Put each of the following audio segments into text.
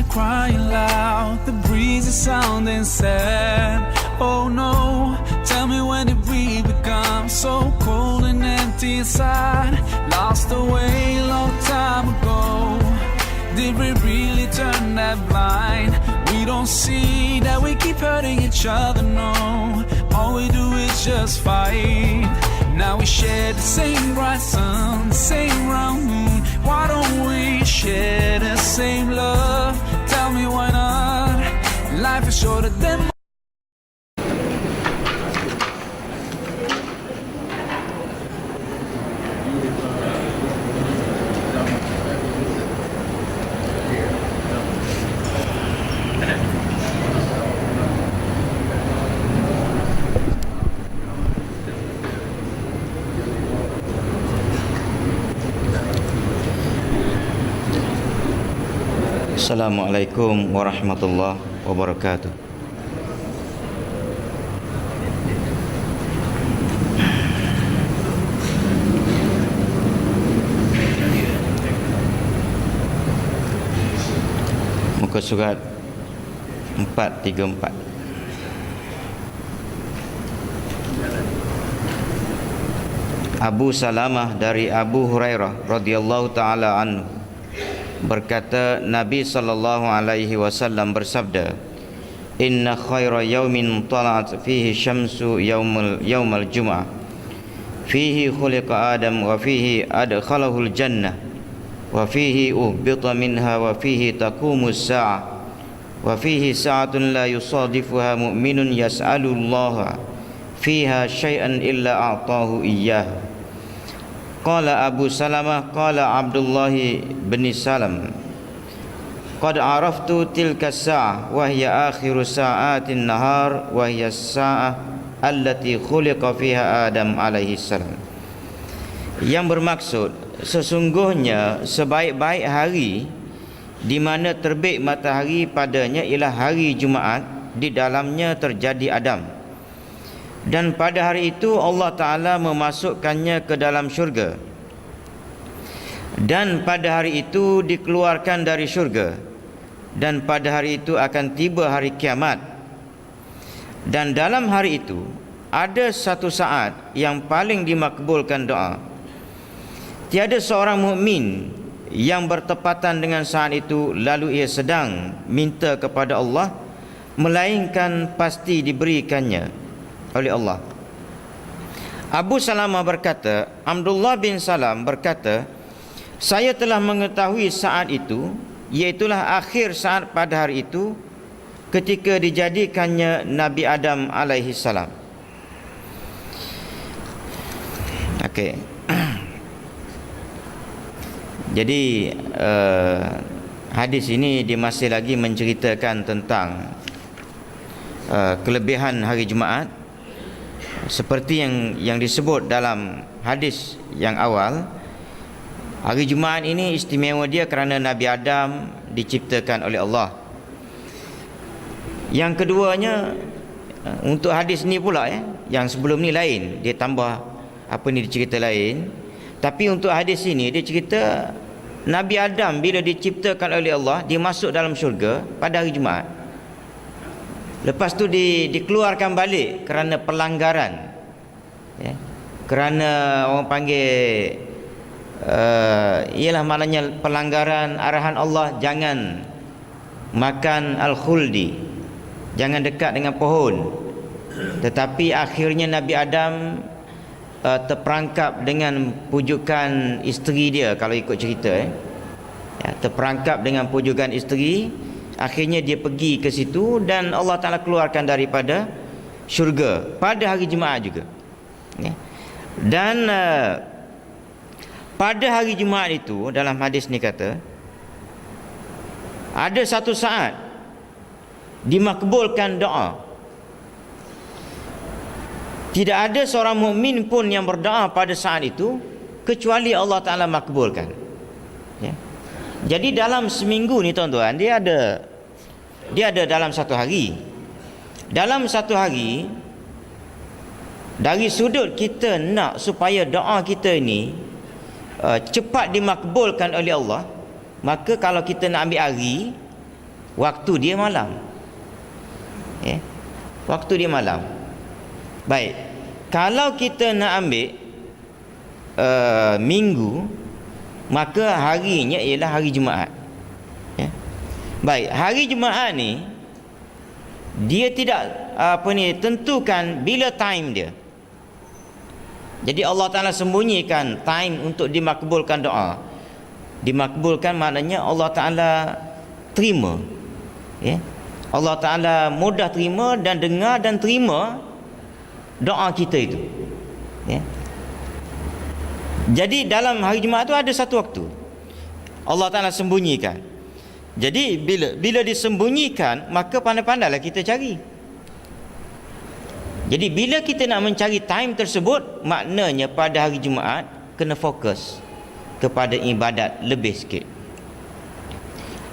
started crying loud. The breeze is sounding sad. Oh no, tell me when did we become so cold and empty inside? Lost away a long time ago. Did we really turn that blind? We don't see that we keep hurting each other, no. All we do is just fight. Now we share the same bright sun, the same round moon. Why don't we share the same love? Tell me why not? Life is shorter than Assalamualaikum warahmatullahi wabarakatuh. Muka surat 434. Abu Salamah dari Abu Hurairah radhiyallahu taala anhu berkata, Nabi sallallahu alaihi wasallam bersabda, inna khaira yaumin tala'at fihi syamsu yaumal jum'ah fihi khuliqa adam wa fihi adkhalahul jannah wa fihi uhbita minha wa fihi taqumus sa'ah wa fihi sa'atun la yusadifuha mu'minun yas'alullaha fiha syai'an illa a'tahu iyyahu. Qala Abu Salamah, qala Abdullah bin Salam, qad araftu tilka as-sa'ah wa hiya akhiru sa'atin nahar wa hiya as-sa'ah allati khuliqa fiha Adam alaihi salam. Yang bermaksud, sesungguhnya sebaik-baik hari di mana terbit matahari padanya ialah hari Jumaat, di dalamnya terjadi Adam. Dan pada hari itu Allah Ta'ala memasukkannya ke dalam syurga. Dan pada hari itu dikeluarkan dari syurga. Dan pada hari itu akan tiba hari kiamat. Dan dalam hari itu ada satu saat yang paling dimakbulkan doa. Tiada seorang mukmin yang bertepatan dengan saat itu lalu ia sedang minta kepada Allah, melainkan pasti diberikannya oleh Allah. Abu Salamah berkata, Abdullah bin Salam berkata, saya telah mengetahui saat itu, iaitulah akhir saat pada hari itu, ketika dijadikannya Nabi Adam alaihi salam. Okey. Jadi hadis ini dia masih lagi menceritakan tentang kelebihan hari Jumaat. Seperti yang disebut dalam hadis yang awal, hari Jumaat ini istimewa dia kerana Nabi Adam diciptakan oleh Allah. Yang keduanya, untuk hadis ni pula yang sebelum ni lain, dia tambah apa ni cerita lain. Tapi untuk hadis ini dia cerita Nabi Adam bila diciptakan oleh Allah, dia masuk dalam syurga pada hari Jumaat. Lepas tu dikeluarkan balik kerana pelanggaran, kerana orang panggil ialah maknanya pelanggaran arahan Allah, jangan makan al-khuldi, jangan dekat dengan pohon. Tetapi akhirnya Nabi Adam terperangkap dengan pujukan isteri dia, kalau ikut cerita terperangkap dengan pujukan isteri. Akhirnya dia pergi ke situ dan Allah Ta'ala keluarkan daripada syurga pada hari Jumaat juga. Dan pada hari Jumaat itu, dalam hadis ni kata, ada satu saat dimakbulkan doa. Tidak ada seorang mukmin pun yang berdoa pada saat itu kecuali Allah Ta'ala makbulkan. Jadi dalam seminggu ni tuan-tuan, dia ada dalam satu hari. Dalam satu hari, dari sudut kita nak supaya doa kita ini cepat dimakbulkan oleh Allah, maka kalau kita nak ambil hari, Waktu dia malam. Waktu dia malam. Baik, kalau kita nak ambil minggu, maka harinya ialah hari Jumaat. Baik, hari Jumaat ni dia tidak tentukan bila time dia. Jadi Allah Ta'ala sembunyikan time untuk dimakbulkan doa. Dimakbulkan maknanya Allah Ta'ala terima, Allah Ta'ala mudah terima dan dengar dan terima doa kita itu. Jadi dalam hari Jumaat tu ada satu waktu Allah Ta'ala sembunyikan. Jadi bila disembunyikan, maka pandai-pandailah kita cari. Jadi bila kita nak mencari time tersebut, maknanya pada hari Jumaat kena fokus kepada ibadat lebih sikit.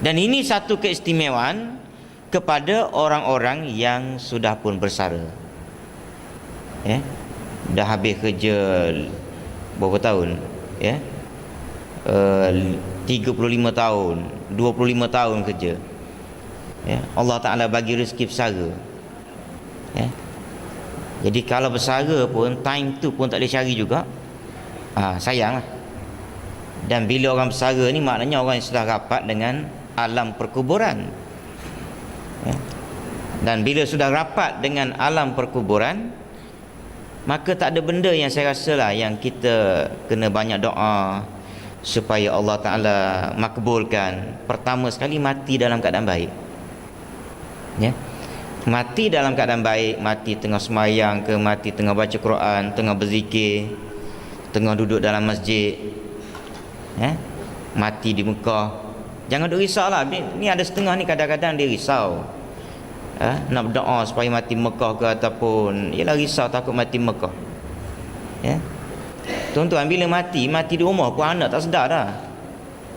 Dan ini satu keistimewaan kepada orang-orang yang sudah pun bersara. Dah habis kerja berapa tahun? 35 tahun, 25 tahun kerja. Allah Ta'ala bagi rezeki bersara. Jadi kalau bersara pun, time tu pun tak boleh cari juga. Sayanglah. Dan bila orang bersara ni, maknanya orang yang sudah rapat dengan alam perkuburan. Dan bila sudah rapat dengan alam perkuburan, maka tak ada benda yang saya rasa lah yang kita kena banyak doa supaya Allah Ta'ala makbulkan. Pertama sekali, mati dalam keadaan baik. Mati dalam keadaan baik, mati tengah semayang ke, mati tengah baca Quran, tengah berzikir, tengah duduk dalam masjid, mati di Mekah. Jangan duk risau lah. Ni ada setengah ni kadang-kadang dia risau, nak berdoa supaya mati Mekah ke, ataupun ialah risau takut mati Mekah. Tuan-tuan, bila mati di rumah pun anak tak sedar dah.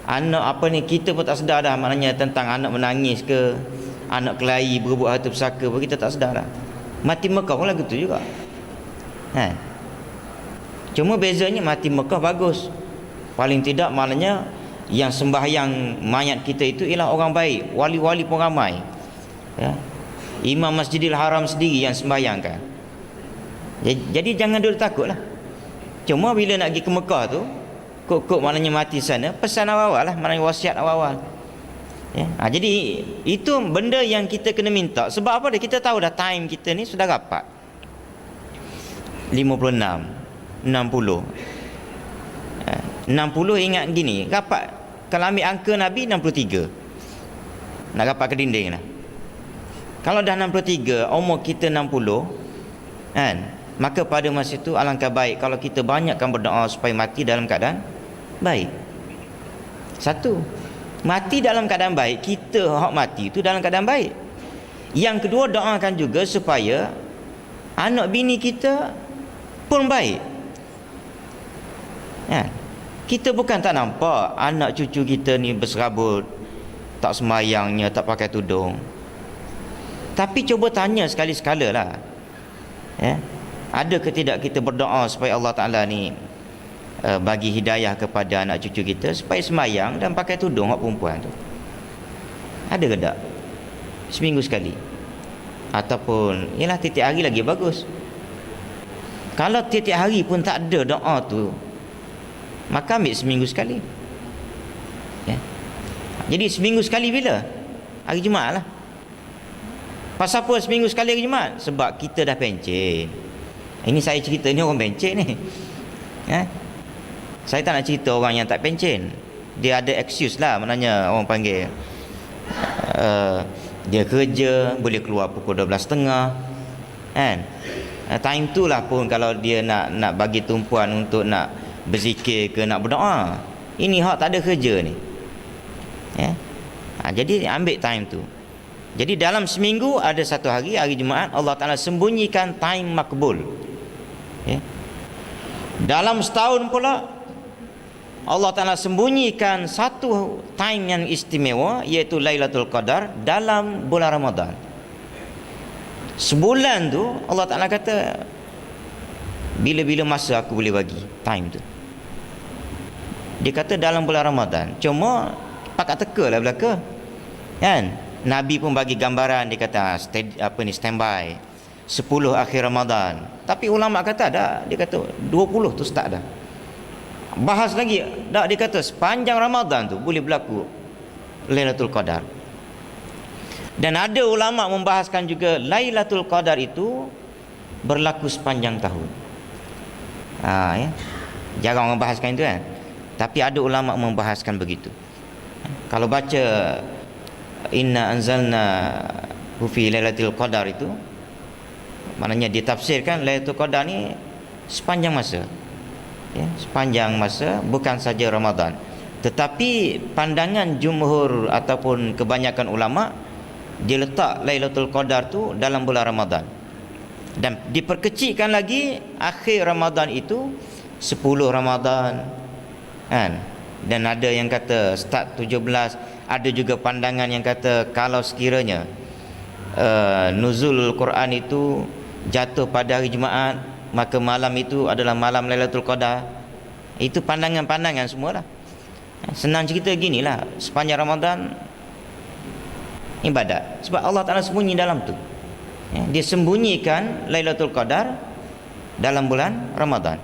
Anak kita pun tak sedar dah. Maknanya tentang anak menangis ke, anak kelahi berbuat harta pesaka pun kita tak sedar dah. Mati Mekah pun lagu tu juga. Cuma bezanya mati Mekah bagus. Paling tidak maknanya yang sembahyang mayat kita itu ialah orang baik, wali-wali pun ramai. Imam Masjidil Haram sendiri yang sembahyangkan. Jadi jangan dulu takutlah. Cuma bila nak pergi ke Mekah tu, kok maknanya mati sana, pesan awal-awal lah, maknanya wasiat awal-awal. Jadi itu benda yang kita kena minta. Sebab apa dia? Kita tahu dah time kita ni sudah rapat 56, 60 ingat gini, rapat. Kalau ambil angka Nabi 63, nak rapat ke dinding lah. Kalau dah 63, umur kita 60 kan, maka pada masa itu alangkah baik kalau kita banyakkan berdoa supaya mati dalam keadaan baik. Satu, mati dalam keadaan baik. Kita hak mati itu dalam keadaan baik. Yang kedua, doakan juga supaya anak bini kita pun baik. Kita bukan tak nampak anak cucu kita ni berserabut, tak semayangnya, tak pakai tudung. Tapi cuba tanya sekali-sekala lah, ada ke tidak kita berdoa supaya Allah Ta'ala ni bagi hidayah kepada anak cucu kita supaya semayang dan pakai tudung hak perempuan tu? Ada ke tak? Seminggu sekali, ataupun ialah tiap hari lagi bagus. Kalau tiap hari pun tak ada doa tu, maka ambil seminggu sekali. Jadi seminggu sekali bila? Hari Jumaat lah. Pasal apa seminggu sekali hari Jumaat? Sebab kita dah pencen. Ini saya cerita ni orang pencen ni. Saya tak nak cerita orang yang tak pencen. Dia ada excuse lah, maknanya orang panggil, dia kerja boleh keluar pukul 12.30 kan. Time tu lah pun kalau dia nak bagi tumpuan untuk nak berzikir ke, nak berdoa. Ini hak tak ada kerja ni. Jadi ambil time tu. Jadi dalam seminggu ada satu hari, hari Jumaat, Allah Ta'ala sembunyikan time makbul. Dalam setahun pula Allah Ta'ala sembunyikan satu time yang istimewa, iaitu Lailatul Qadar dalam bulan Ramadan. Sebulan tu Allah Ta'ala kata, bila-bila masa aku boleh bagi time tu. Dia kata dalam bulan Ramadan. Cuma pakat teka lah belaka kan. Nabi pun bagi gambaran, dia kata standby 10 akhir Ramadan. Tapi ulama kata dah, dia kata 20 tu start dah. Bahas lagi, dah dia kata sepanjang Ramadan tu boleh berlaku Lailatul Qadar. Dan ada ulama membahaskan juga Lailatul Qadar itu berlaku sepanjang tahun. Ya. Jarang membahaskan itu kan. Tapi ada ulama membahaskan begitu. Kalau baca Inna anzalna fi Lailatul Qadar itu, maknanya ditafsirkan Lailatul Qadar ni sepanjang masa. Ya, sepanjang masa, bukan saja Ramadan. Tetapi pandangan jumhur ataupun kebanyakan ulama, dia letak Lailatul Qadar tu dalam bulan Ramadan. Dan diperkecilkan lagi akhir Ramadan itu 10 Ramadan kan. Dan ada yang kata start 17, ada juga pandangan yang kata kalau sekiranya nuzul Quran itu jatuh pada hari Jumaat, maka malam itu adalah malam Lailatul Qadar. Itu pandangan-pandangan semualah. Senang cerita ginilah, sepanjang Ramadan ibadat. Sebab Allah Ta'ala sembunyi dalam tu. Dia sembunyikan Lailatul Qadar dalam bulan Ramadan.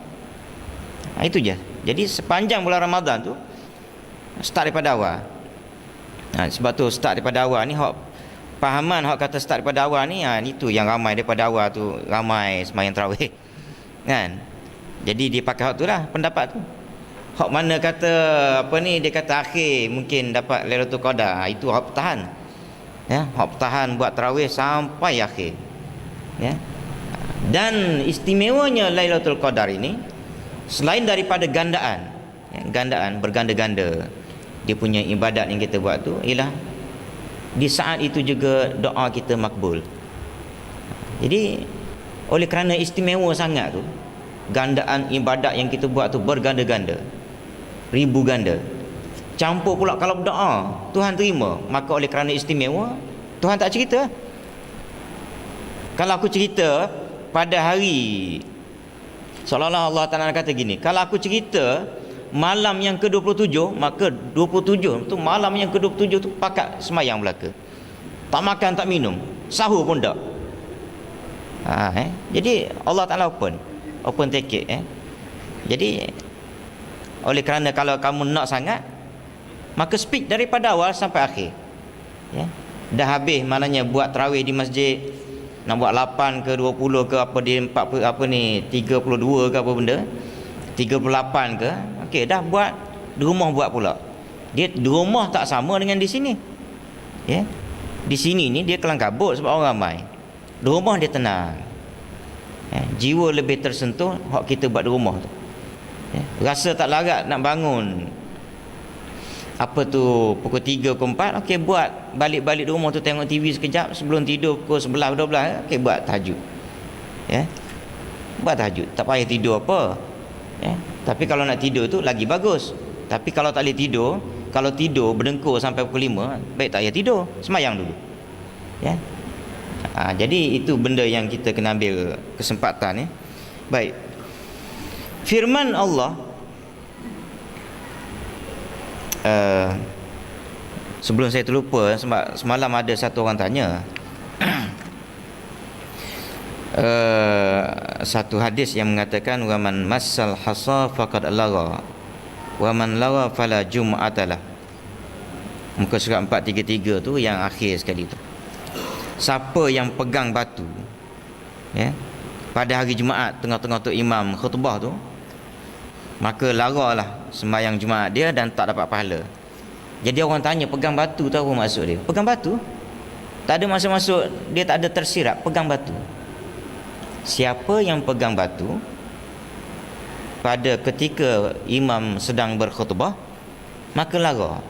Itu je. Jadi sepanjang bulan Ramadan tu start daripada awal. Sebab tu start daripada awal ni pahaman kata start daripada awal ni, itu yang ramai daripada awal tu, ramai sembahyang tarawih kan. Jadi dia pakai hak tu lah, pendapat tu. Hak mana kata dia kata akhir mungkin dapat Lailatul Qadar, itu hak pertahan. Ya, hak pertahan buat tarawih sampai akhir. Ya. Dan istimewanya Lailatul Qadar ini, selain daripada gandaan, gandaan berganda-ganda dia punya ibadat yang kita buat tu, ialah di saat itu juga doa kita makbul. Jadi oleh kerana istimewa sangat tu, gandaan ibadat yang kita buat tu berganda-ganda, ribu ganda, campur pula kalau berdoa Tuhan terima. Maka oleh kerana istimewa, Tuhan tak cerita. Kalau aku cerita pada hari, seolah-olah Allah Ta'ala kata gini, kalau aku cerita malam yang ke-27, maka 27 tu malam yang ke-27 tu pakat semayang belaka, tak makan tak minum, sahur pun tak. Jadi Allah Ta'ala open ticket. Jadi oleh kerana kalau kamu nak sangat, maka speak daripada awal sampai akhir. Dah habis maknanya buat tarawih di masjid, nak buat 8 ke 20 ke apa di 32 ke apa benda, 38 ke, okey dah buat di rumah, buat pula. Dia di rumah tak sama dengan di sini. Di sini ni dia kelang kabut sebab orang ramai. Di rumah dia tenang. Jiwa lebih tersentuh hak kita buat di rumah tu. Rasa tak larat nak bangun pukul 3 ke 4, okey buat balik-balik di rumah tu, tengok TV sekejap sebelum tidur pukul 11 12, okey buat tahajud. Buat tahajud, tak payah tidur apa. Tapi kalau nak tidur tu lagi bagus. Tapi kalau tak boleh tidur, kalau tidur berdengkur sampai pukul 5, baik tak payah tidur, semayang dulu. Jadi itu benda yang kita kena ambil kesempatan. Baik, firman Allah, sebelum saya terlupa, sebab semalam ada satu orang tanya satu hadis yang mengatakan waman massal hasa faqad lagha wa man lagha fala jum'atalah. Muka surat 433 tu yang akhir sekali tu. Siapa yang pegang batu pada hari Jumaat tengah-tengah tu imam khutbah tu, maka laralah sembahyang Jumaat dia dan tak dapat pahala. Jadi orang tanya pegang batu tu apa maksud dia? Pegang batu tak ada maksud dia, tak ada tersirat pegang batu. Siapa yang pegang batu pada ketika imam sedang berkhutbah, maka lara.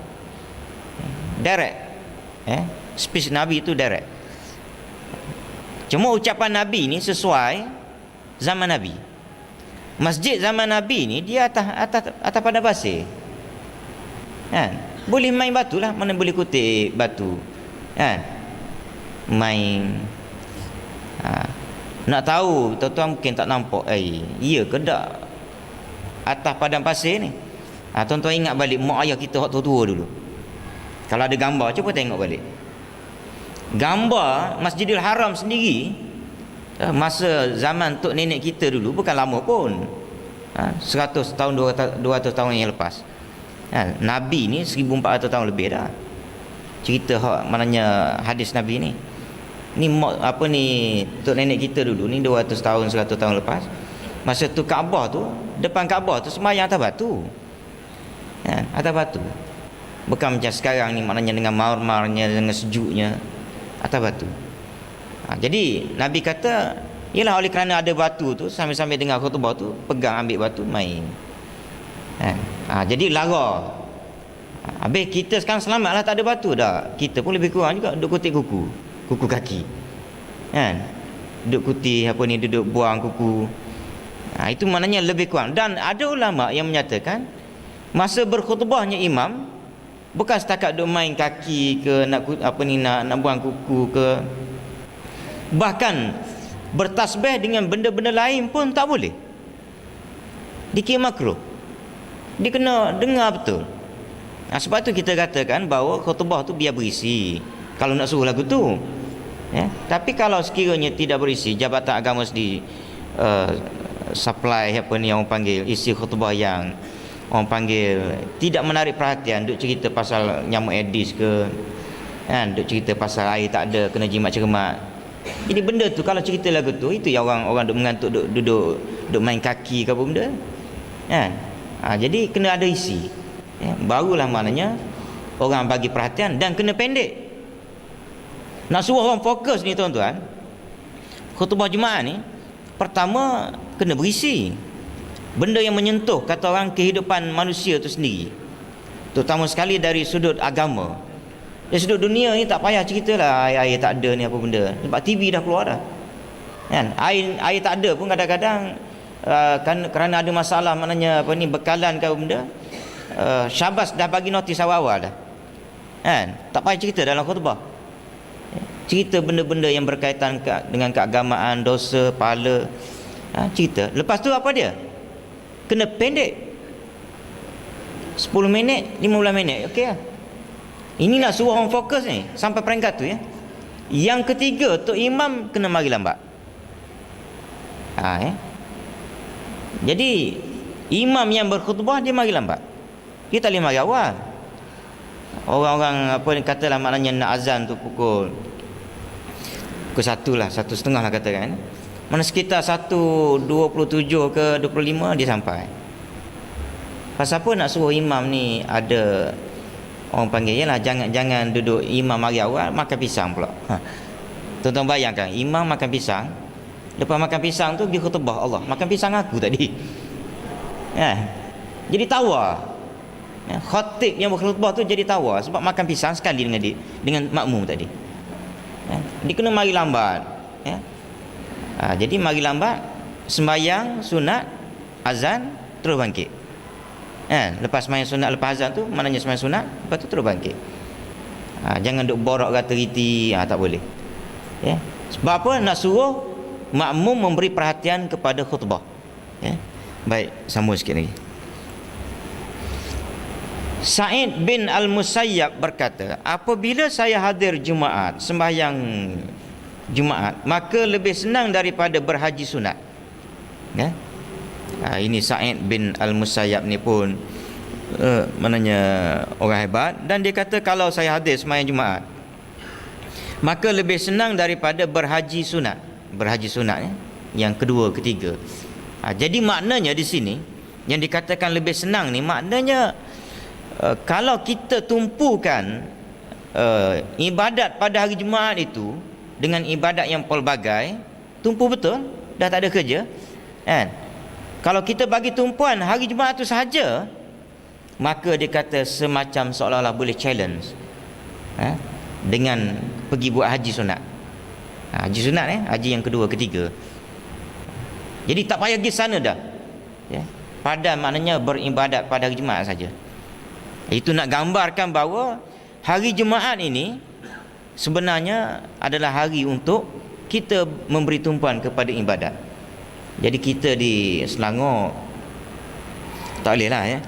Direct. Speech Nabi itu direct. Cuma ucapan Nabi ni sesuai zaman Nabi. Masjid zaman Nabi ni dia atas pada pasir. Boleh main batu lah, mana boleh kutip batu. Main. Nak tahu tuan-tuan mungkin tak nampak, iya ke tak atas padang pasir ni. Tuan-tuan ingat balik mak ayah kita waktu tua dulu. Kalau ada gambar cuba tengok balik. Gambar Masjidil Haram sendiri masa zaman tok nenek kita dulu bukan lama pun. 100 tahun 200 tahun yang lepas. Nabi ni 1400 tahun lebih dah. Cerita maknanya hadis Nabi ni. Ni apa ni tok nenek kita dulu ni 200 tahun 100 tahun lepas. Masa tu Kaabah tu, depan Kaabah tu sembahyang atas batu. Atas batu. Bukan macam sekarang ni maknanya dengan marmarnya, dengan sejuknya, atas batu. Jadi Nabi kata, ialah oleh kerana ada batu tu, sambil-sambil dengar khutbah tu, pegang ambil batu main. Jadi lara. Habis kita sekarang selamatlah, tak ada batu dah. Kita pun lebih kurang juga duduk kutip kuku kaki. Duduk kutip apa ni, duduk buang kuku. Itu maknanya lebih kurang. Dan ada ulama yang menyatakan masa berkhutbahnya imam bukan setakat duk main kaki ke nak buang kuku ke, bahkan bertasbih dengan benda-benda lain pun tak boleh. Dikira makruh. Dia kena dengar betul. Sebab tu kita katakan bahawa khutbah tu biar berisi kalau nak suruh lagu tu. Tapi kalau sekiranya tidak berisi, Jabatan Agama sendiri supply apa ni orang panggil isi khutbah yang orang panggil tidak menarik perhatian, duk cerita pasal nyamuk Aedes ke, duk cerita pasal air tak ada, kena jimat cermat. Jadi benda tu kalau cerita lagu tu, itu yang orang duk mengantuk, duduk main kaki ke apa benda. Jadi kena ada isi. Barulah maknanya orang bagi perhatian, dan kena pendek. Nak suruh orang fokus ni tuan-tuan, khutbah Jumaat ni pertama kena berisi benda yang menyentuh kata orang kehidupan manusia tu sendiri, terutama sekali dari sudut agama. Dari sudut dunia ni tak payah ceritalah air tak ada ni apa benda, sebab TV dah keluar dah. Air tak ada pun kadang-kadang kerana ada masalah maknanya apa ni bekalan ke apa benda, Syabas dah bagi notis awal-awal dah. Tak payah cerita dalam khutbah. Cerita benda-benda yang berkaitan dengan keagamaan, dosa, pahala. Cerita. Lepas tu apa dia? Kena pendek. 10 minit, 15 minit. Okey lah. Ini nak suruh orang fokus ni sampai peringkat tu ya. Yang ketiga, tok imam kena mari lambat. Jadi imam yang berkhutbah dia mari lambat. Dia tak boleh mari awal. Orang-orang apa ni katalah maknanya nak azan tu pukul 1 lah, 1:30 lah katakan. Mana sekitar 1:27 ke 25 dia sampai. Pasal apa nak suruh imam ni ada orang panggil, yalah jangan duduk imam mari awal makan pisang pula. Tuan-tuan bayangkan imam makan pisang, lepas makan pisang tu pergi khutbah, Allah makan pisang aku tadi. Jadi tawar. Khatib yang berkhutbah tu jadi tawar sebab makan pisang sekali dengan makmum tadi. Dia kena mari lambat. Jadi mari lambat, sembahyang sunat, azan, terus bangkit. Lepas sembahyang sunat, lepas azan tu maknanya sembahyang sunat, lepas tu terus bangkit. Jangan duk borak kata riti, tak boleh. Sebab apa? Nak suruh makmum memberi perhatian kepada khutbah. Baik, sambung sikit lagi. Sa'id bin Al-Musayyab berkata, apabila saya hadir Jumaat, sembahyang Jumaat, maka lebih senang daripada berhaji sunat. Ini Sa'id bin Al-Musayyab ni pun maknanya orang hebat, dan dia kata kalau saya hadir sembahyang Jumaat, maka lebih senang daripada berhaji sunat. Berhaji sunat yang kedua, ketiga. Jadi maknanya di sini yang dikatakan lebih senang ni maknanya kalau kita tumpukan ibadat pada hari Jumaat itu dengan ibadat yang pelbagai, tumpu betul, dah tak ada kerja, kalau kita bagi tumpuan hari Jumaat itu sahaja, maka dia kata semacam seolah-olah boleh challenge dengan pergi buat haji sunat. Haji sunat haji yang kedua, ketiga. Jadi tak payah pergi sana dah. Pada maknanya beribadat pada hari Jumaat saja. Itu nak gambarkan bahawa hari Jumaat ini sebenarnya adalah hari untuk kita memberi tumpuan kepada ibadat. Jadi kita di Selangor tak boleh lah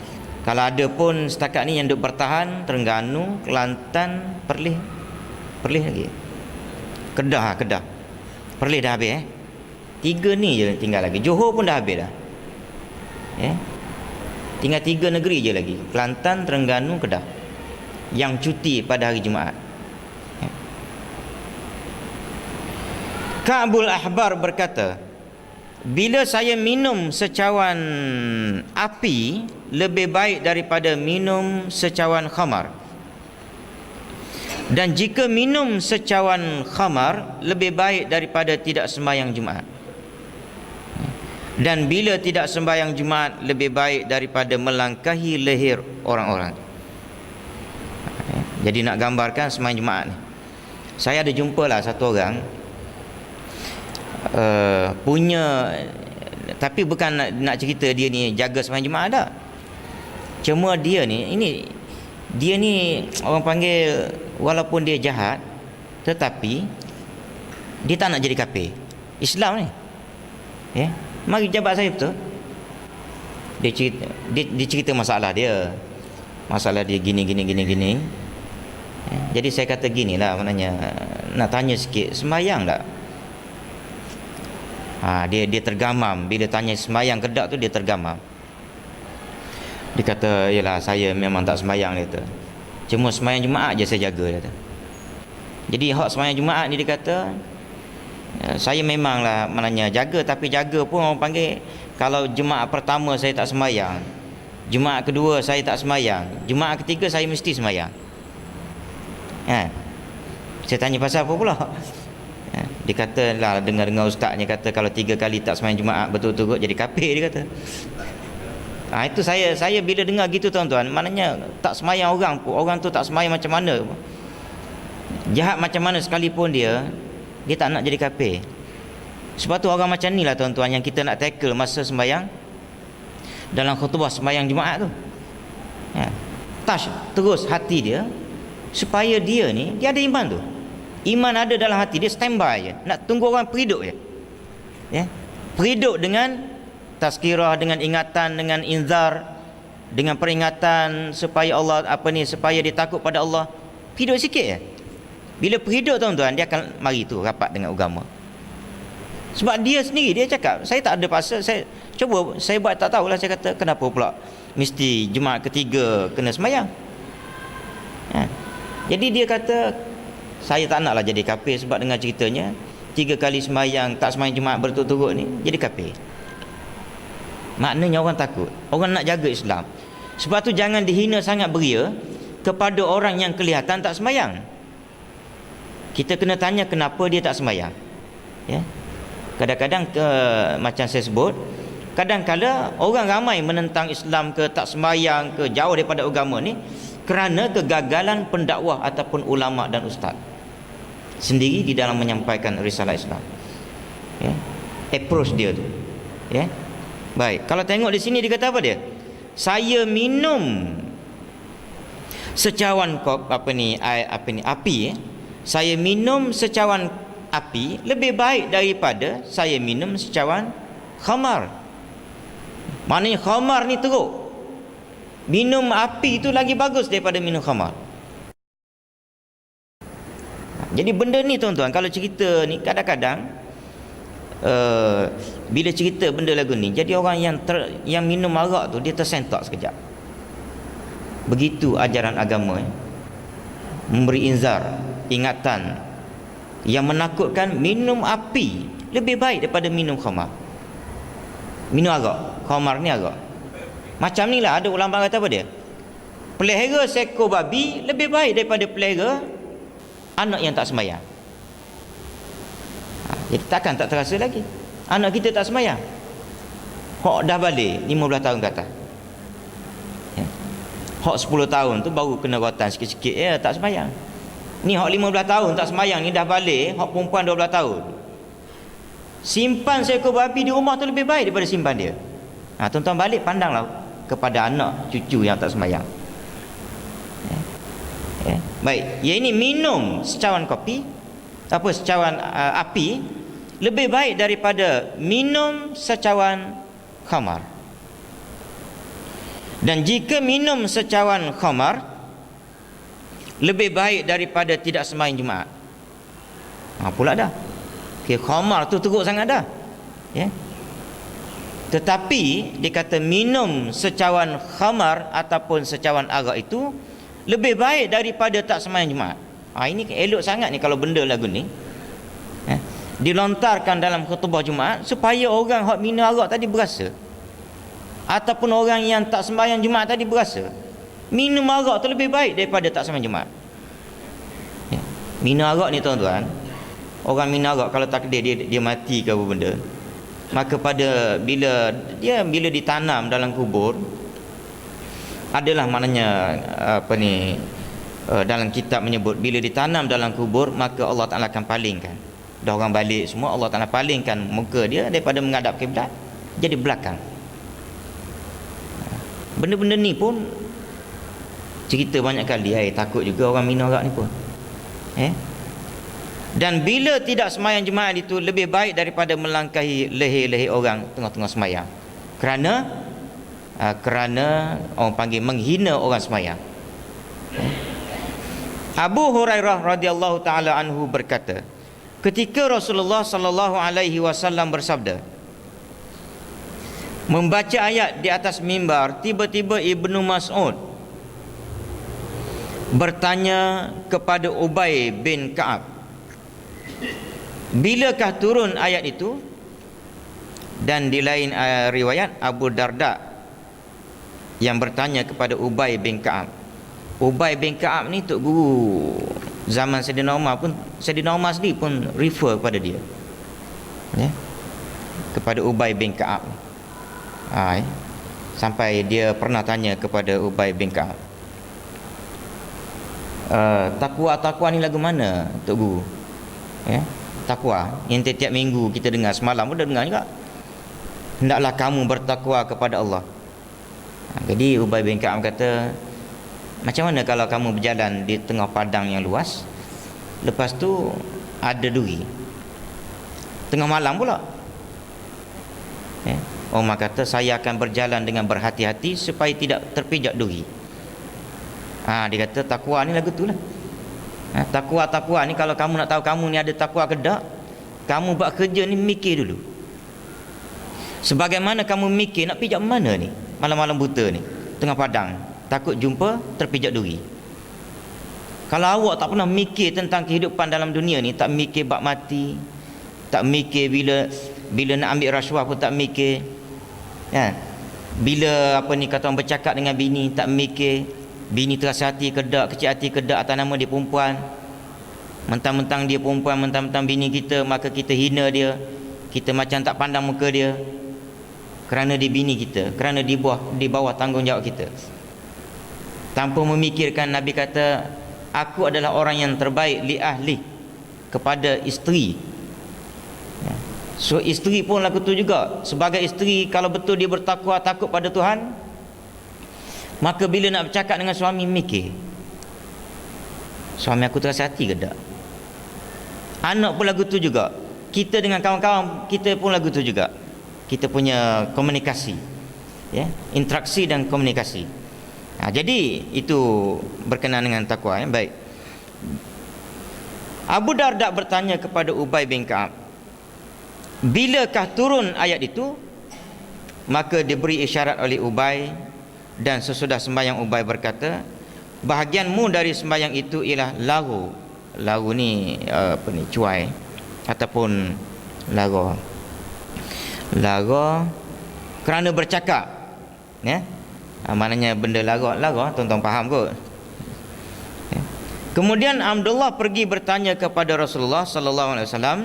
Kalau ada pun setakat ni yang duk bertahan, Terengganu, Kelantan, Perlis lagi. Kedah. Perlis dah habis 3 ni je tinggal lagi. Johor pun dah habis dah. Tinggal 3 negeri je lagi. Kelantan, Terengganu, Kedah yang cuti pada hari Jumaat. Ka'bul Ahbar berkata, bila saya minum secawan api lebih baik daripada minum secawan khamar. Dan jika minum secawan khamar lebih baik daripada tidak sembahyang Jumaat. Dan bila tidak sembahyang Jumaat lebih baik daripada melangkahi leher orang-orang. Jadi nak gambarkan sembahyang Jumaat ni, saya ada jumpa lah satu orang punya, tapi bukan nak cerita dia ni jaga sembahyang Jumaat tak. Cuma dia ni orang panggil, walaupun dia jahat tetapi dia tak nak jadi kafir Islam ni. Mari jabat saya betul. Dia cerita masalah dia gini. Jadi saya kata ginilah, maknanya nak tanya sikit, sembahyang tak? Dia tergamam bila tanya sembahyang ke tak tu, dia tergamam. Dia kata, yalah saya memang tak sembahyang, dia kata. Cuma sembahyang Jumaat je saya jaga, dia kata. Jadi hak sembahyang Jumaat ni, dia kata, saya memanglah maknanya jaga, tapi jaga pun orang panggil, kalau Jumaat pertama saya tak sembahyang, Jumaat kedua saya tak sembahyang, Jumaat ketiga saya mesti sembahyang. Saya tanya pasal apa pula? Dia kata lah, dengar ustaznya kata kalau 3 kali tak sembahyang Jumaat betul-betul jadi kafir, dia kata. Itu saya bila dengar gitu tuan-tuan, maknanya tak sembahyang orang tu tak sembahyang macam mana, jahat macam mana sekalipun dia tak nak jadi kafir. Sebab tu orang macam ni lah tuan-tuan yang kita nak tackle masa sembahyang, dalam khutbah sembahyang Jumaat tu. Touch terus hati dia, supaya dia ada iman tu. Iman ada dalam hati dia, standby je, nak tunggu orang periduk je. Periduk dengan tazkirah, dengan ingatan, dengan inzar, dengan peringatan supaya Allah supaya dia takut pada Allah. Periduk sikit je. Bila periduk tuan-tuan, dia akan mari tu rapat dengan agama. Sebab dia sendiri dia cakap, saya tak ada pasal, saya buat tak tahulah. Saya kata, kenapa pula mesti Jumaat ketiga kena sembahyang? Jadi dia kata, saya tak naklah jadi kafir sebab dengar ceritanya 3 kali sembahyang tak sembahyang Jumaat berturut-turut ni jadi kafir. Maknanya orang takut, orang nak jaga Islam. Sebab tu jangan dihina sangat beria kepada orang yang kelihatan tak sembahyang. Kita kena tanya kenapa dia tak sembahyang. Kadang-kadang macam saya sebut, kadang-kala orang ramai menentang Islam ke, tak sembahyang ke, jauh daripada agama ni kerana kegagalan pendakwah ataupun ulama dan ustaz sendiri di dalam menyampaikan risalah Islam. Approach dia tu. Baik, kalau tengok di sini dia kata apa dia? Saya minum secawan api. Saya minum secawan api lebih baik daripada saya minum secawan khamar. Maknanya khamar ni teruk. Minum api itu lagi bagus daripada minum khamar. Jadi benda ni tuan-tuan, kalau cerita ni kadang-kadang bila cerita benda lagu ni, jadi orang yang minum arak tu dia tersentak sekejap. Begitu ajaran agama memberi inzar, ingatan yang menakutkan. Minum api lebih baik daripada minum khamar. Minum arak, khamar ni arak. Macam ni lah, ada ulama kata apa dia? Pelihara seekor babi lebih baik daripada pelihara anak yang tak sembahyang. Jadi takkan tak terasa lagi anak kita tak sembahyang. Hak dah balik 15 tahun ke atas, hak 10 tahun tu baru kena rotan sikit-sikit, tak sembahyang. Ni hak 15 tahun tak sembahyang ni dah balik, hak perempuan 12 tahun. Simpan seekor babi di rumah tu lebih baik daripada simpan dia. Tuan-tuan balik pandanglah kepada anak cucu yang tak sembahyang. Baik, ini minum secawan secawan api lebih baik daripada minum secawan khamar. Dan jika minum secawan khamar lebih baik daripada tidak sembahyang Jumaat. Pula dah. Khamar tu teruk sangat dah. Ya. Tetapi dia kata minum secawan khamar ataupun secawan arak itu lebih baik daripada tak sembahyang Jumaat. Ini elok sangat ni kalau benda lagu ni. Dilontarkan dalam khutbah Jumaat supaya orang hak minum arak tadi berasa, ataupun orang yang tak sembahyang Jumaat tadi berasa minum arak tu lebih baik daripada tak sembahyang Jumaat. Minum arak ni tuan-tuan, orang minum arak kalau takdir dia mati ke apa benda, maka bila ditanam dalam kubur, adalah maknanya dalam kitab menyebut bila ditanam dalam kubur maka Allah Ta'ala akan palingkan. Dah orang balik semua, Allah Ta'ala palingkan muka dia daripada menghadap kiblat jadi belakang. Benda-benda ni pun cerita banyak kali. Takut juga orang minum arak ni pun. Dan bila tidak sembahyang Jumaat itu lebih baik daripada melangkahi leher-leher orang tengah-tengah sembahyang, kerana orang panggil menghina orang sembahyang. Abu Hurairah radhiyallahu taala anhu berkata, ketika Rasulullah sallallahu alaihi wasallam bersabda, membaca ayat di atas mimbar, tiba-tiba Ibnu Mas'ud bertanya kepada Ubay bin Ka'ab, bilakah turun ayat itu? Dan di lain riwayat Abu Darda yang bertanya kepada Ubay bin Ka'ab. Ubay bin Ka'ab ni tok guru zaman Sayyidina Umar pun, Sayyidina Umar sendiri pun refer kepada dia, kepada Ubay bin Ka'ab. Sampai dia pernah tanya kepada Ubay bin Ka'ab, takwa ni lagu mana tok guru? Takwa yang tiap minggu kita dengar, semalam pun dah dengar juga, hendaklah kamu bertakwa kepada Allah. Jadi Ubay bin Ka'ab kata, macam mana kalau kamu berjalan di tengah padang yang luas, lepas tu ada duri tengah malam pula? Umar kata, saya akan berjalan dengan berhati-hati supaya tidak terpijak duri. Dia kata takwa ni lagu tu lah. Takwa ni kalau kamu nak tahu kamu ni ada takwa ke tak, kamu buat kerja ni mikir dulu. Sebagaimana kamu mikir nak pijak mana ni malam-malam buta ni tengah padang, takut jumpa terpijak duri. Kalau awak tak pernah mikir tentang kehidupan dalam dunia ni, tak mikir bab mati, tak mikir bila nak ambil rasuah pun tak mikir, bila kata orang bercakap dengan bini tak mikir bini terasa hati ke tak, kecil hati ke tak atas nama dia perempuan, mentang-mentang dia perempuan, mentang-mentang bini kita, maka kita hina dia, kita macam tak pandang muka dia kerana dia bini kita, kerana di bawah tanggungjawab kita, tanpa memikirkan. Nabi kata, aku adalah orang yang terbaik li ahli, kepada isteri. So isteri pun lagu tu juga. Sebagai isteri, kalau betul dia bertakwa, takut pada Tuhan, maka bila nak bercakap dengan suami, mikir suami aku terasa hati ke tak. Anak pun lagu tu juga. Kita dengan kawan-kawan kita pun lagu tu juga. Kita punya komunikasi, interaksi dan komunikasi. Jadi itu berkenaan dengan takwa. Baik. Abu Darda bertanya kepada Ubay bin Ka'ab, bilakah turun ayat itu? Maka diberi isyarat oleh Ubay, dan sesudah sembahyang Ubay berkata, bahagianmu dari sembahyang itu ialah lagu. Lagu ni cuai ataupun lagu kerana bercakap, maknanya benda lagu tuan-tuan faham kot. Kemudian Abdullah pergi bertanya kepada Rasulullah sallallahu alaihi wasallam.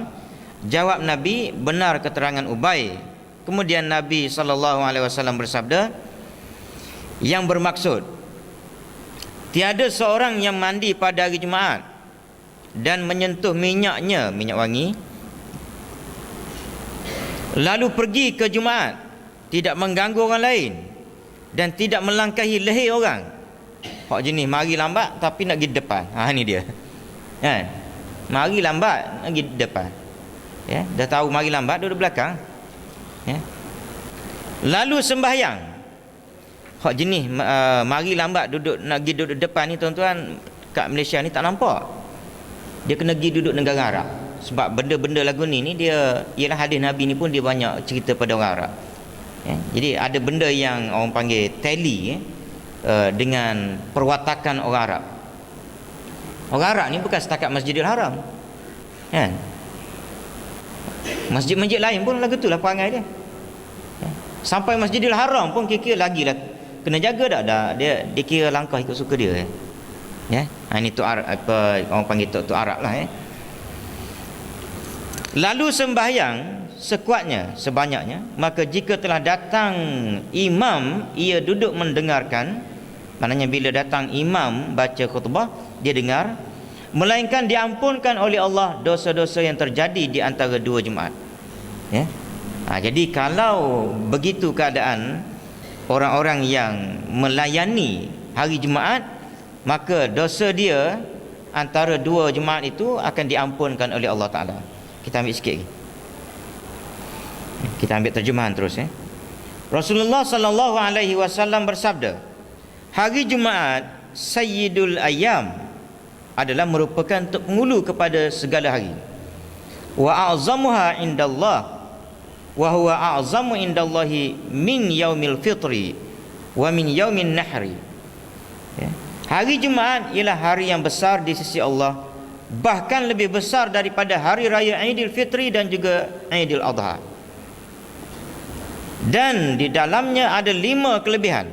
Jawab Nabi, benar keterangan Ubay. Kemudian Nabi sallallahu alaihi wasallam bersabda, yang bermaksud tiada seorang yang mandi pada hari Jumaat dan menyentuh minyaknya, minyak wangi, lalu pergi ke Jumaat, tidak mengganggu orang lain dan tidak melangkahi leher orang. Hak jenis mari lambat tapi nak pergi depan. Ni dia. Mari lambat nak pergi depan. Dah tahu mari lambat, duduk belakang. Lalu sembahyang. Hak jenis mari lambat nak pergi duduk depan ni tuan-tuan, kat Malaysia ni tak nampak. Dia kena pergi duduk negara Arab. Sebab benda-benda lagu ni dia ialah hadis Nabi ni pun dia banyak cerita pada orang Arab. Jadi ada benda yang orang panggil tally dengan perwatakan orang Arab. Orang Arab ni bukan setakat Masjidil Haram, kan? Masjid-masjid lain pun lagu tu lah perangai dia. Sampai Masjidil Haram pun kira-kira lagi lah kena jaga dah. Dia kira langkah ikut suka dia. Ini tu Arab, apa orang panggil tu Arab lah. Lalu sembahyang sekuatnya, sebanyaknya, maka jika telah datang imam, ia duduk mendengarkan. Maknanya bila datang imam baca khutbah, dia dengar, melainkan diampunkan oleh Allah dosa-dosa yang terjadi di antara dua Jumaat. Jadi kalau begitu keadaan orang-orang yang melayani hari Jumaat, maka dosa dia antara dua Jumaat itu akan diampunkan oleh Allah Ta'ala. Kita ambil sikit lagi. Kita ambil terjemahan terus. Rasulullah sallallahu alaihi wasallam bersabda, hari Jumaat Sayyidul Ayyam adalah merupakan penghulu kepada segala hari. Wa a'zamuha indallah wa huwa a'zamu indallahi min yaumil fitri wa min yaumin nahri. Hari Jumaat ialah hari yang besar di sisi Allah, bahkan lebih besar daripada hari raya Aidil Fitri dan juga Aidil Adha. Dan di dalamnya ada 5 kelebihan.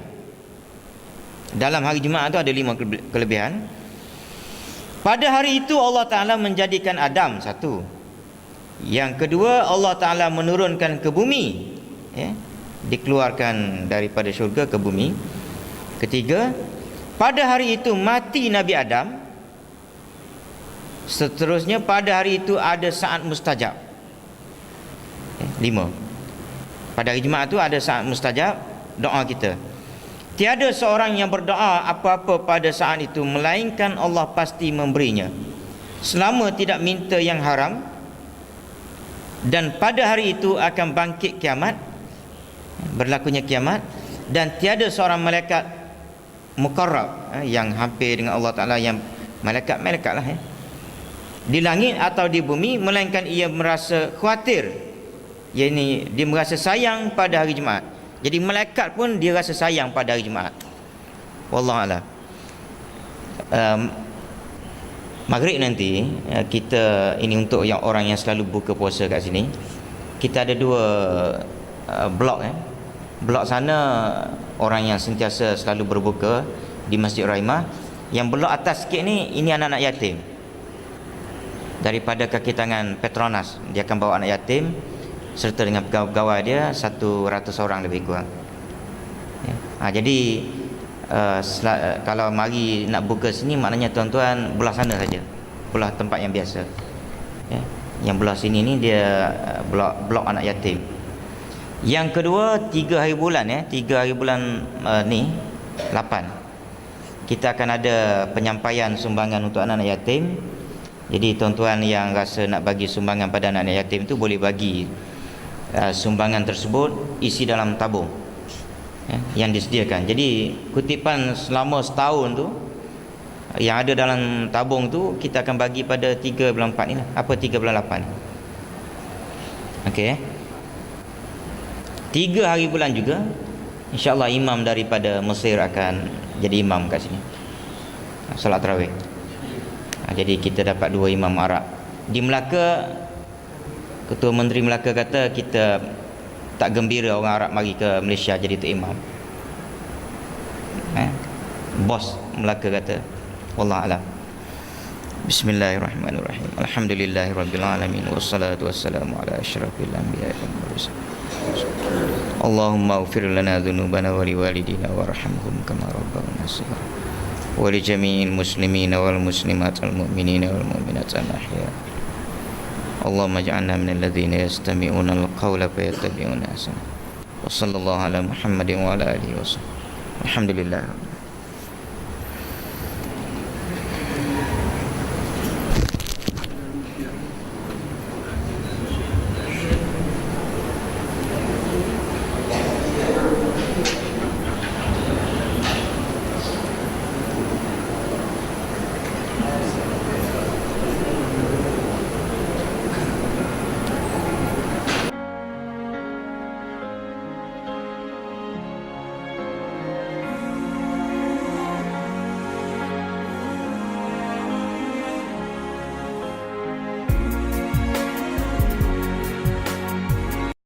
Dalam hari Jumaat itu ada 5 kelebihan. Pada hari itu Allah Ta'ala menjadikan Adam, satu. Yang kedua, Allah Ta'ala menurunkan ke bumi, dikeluarkan daripada syurga ke bumi. Ketiga, pada hari itu mati Nabi Adam. Seterusnya pada hari itu ada saat mustajab. 5. Pada hari Jumaat itu ada saat mustajab, doa kita. Tiada seorang yang berdoa apa-apa pada saat itu melainkan Allah pasti memberinya, selama tidak minta yang haram. Dan pada hari itu akan bangkit kiamat, berlakunya kiamat, dan tiada seorang malaikat muqarrab, yang hampir dengan Allah Ta'ala, yang malaikat-malaikat lah, di langit atau di bumi, melainkan ia merasa khawatir, yakni dia merasa sayang pada hari Jumaat. Jadi malaikat pun dia rasa sayang pada hari Jumaat. Wallahualam. Maghrib nanti kita, ini untuk yang orang yang selalu buka puasa kat sini, kita ada 2 blok. Blok sana orang yang sentiasa selalu berbuka di Masjid Rahimah. Yang blok atas sikit ni, ini anak-anak yatim daripada kaki tangan Petronas. Dia akan bawa anak yatim serta dengan pegawai dia 100 orang lebih kurang. Jadi kalau mari nak buka sini, maknanya tuan-tuan belah sana saja, belah tempat yang biasa. Yang belah sini ni dia blok anak yatim. Yang kedua 3 hari bulan, 3 hari bulan ni 8, kita akan ada penyampaian sumbangan untuk anak-anak yatim. Jadi tuan-tuan yang rasa nak bagi sumbangan pada anak-anak yatim tu boleh bagi sumbangan tersebut isi dalam tabung yang disediakan. Jadi kutipan selama setahun tu yang ada dalam tabung tu kita akan bagi pada 3 bulan 4 ni lah. 3 bulan 8. Okey. 3 hari bulan juga insya-Allah imam daripada Mesir akan jadi imam kat sini, solat tarawih. Jadi kita dapat 2 imam Arab. Di Melaka, Ketua Menteri Melaka kata kita tak gembira orang Arab mari ke Malaysia jadi tu imam. Bos Melaka kata. Wallahualam. Bismillahirrahmanirrahim. Alhamdulillahirabbil alamin wassalatu wassalamu ala asyrafil anbiya'i wal mursalin. Allahumma ighfir lana dhunubana wa liwalidina warhamhum kama rabbawna shighara. Wa li jami'il muslimina wal muslimat wal mu'minina wal mu'minat al-ahya. Allahumma ij'alna minal ladzina yastami'una al-qawla fayattabi'una ahsana. Wa sallallahu ala Muhammadin wa ala alihi wa sahbihi. Alhamdulillah.